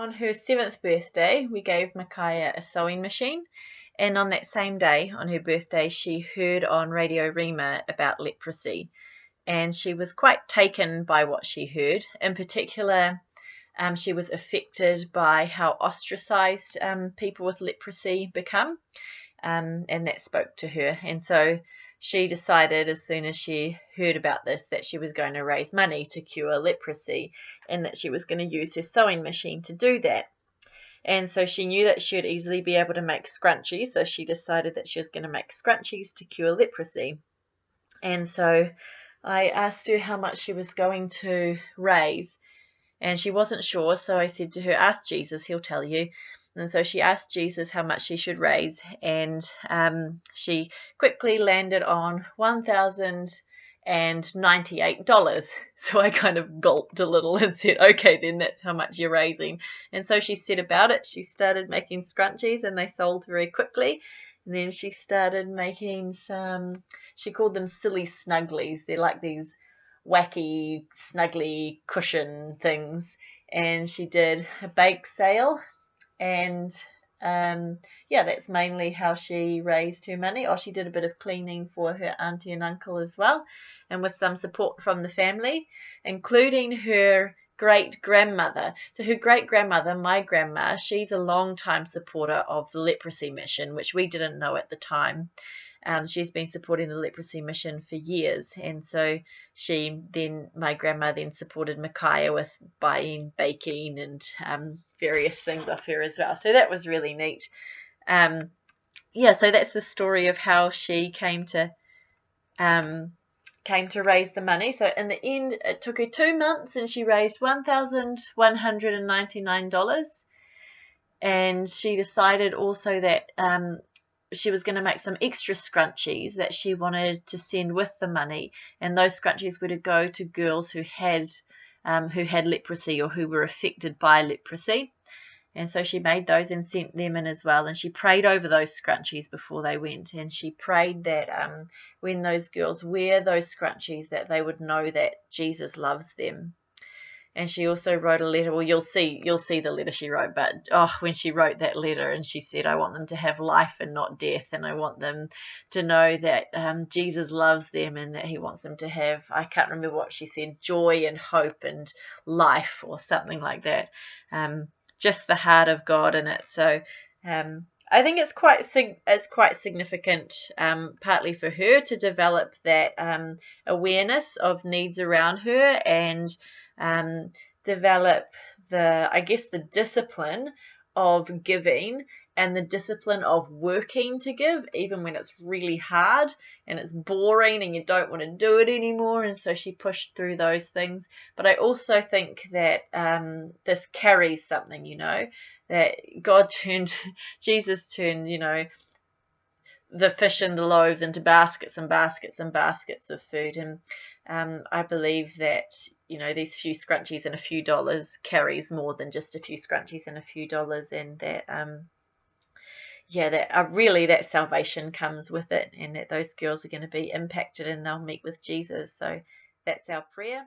on her 7th birthday, we gave Micaiah a sewing machine. And on that same day, on her birthday, she heard on Radio Rhema about leprosy. And she was quite taken by what she heard. In particular, she was affected by how ostracized people with leprosy become. And that spoke to her. And so she decided, as soon as she heard about this, that she was going to raise money to cure leprosy and that she was going to use her sewing machine to do that. And so she knew that she would easily be able to make scrunchies, so she decided that she was going to make scrunchies to cure leprosy. And so I asked her how much she was going to raise, and she wasn't sure, so I said to her, ask Jesus, he'll tell you. And so she asked Jesus how much she should raise, and she quickly landed on $1,098. So I kind of gulped a little and said, okay, then that's how much you're raising. And so she set about it. She started making scrunchies, and they sold very quickly. And then she started making some, she called them silly snugglies. They're like these wacky, snuggly cushion things. And she did a bake sale, and that's mainly how she raised her money. Or she did a bit of cleaning for her auntie and uncle as well, and with some support from the family, including her great-grandmother. So her great-grandmother, my grandma, she's a long-time supporter of the leprosy mission, which we didn't know at the time. She's been supporting the leprosy mission for years, and so my grandma then supported Micaiah with buying baking and various things off her as well. So that was really neat. So that's the story of how she came to raise the money. So in the end, it took her 2 months, and she raised $1,199. And she decided also that she was going to make some extra scrunchies that she wanted to send with the money, and those scrunchies were to go to girls who had leprosy or who were affected by leprosy. And so she made those and sent them in as well. And she prayed over those scrunchies before they went. And she prayed that when those girls wear those scrunchies, that they would know that Jesus loves them. And she also wrote a letter. Well, you'll see the letter she wrote. But when she wrote that letter, and she said, I want them to have life and not death. And I want them to know that Jesus loves them, and that he wants them to have, I can't remember what she said, joy and hope and life or something like that. Just the heart of God in it. So I think it's quite significant, partly for her to develop that awareness of needs around her, and develop the discipline of giving, and the discipline of working to give, even when it's really hard and it's boring and you don't want to do it anymore. And so she pushed through those things. But I also think that this carries something, that Jesus turned, the fish and the loaves into baskets and baskets and baskets of food. And I believe that, these few scrunchies and a few dollars carries more than just a few scrunchies and a few dollars, and that that salvation comes with it, and that those girls are going to be impacted and they'll meet with Jesus. So that's our prayer.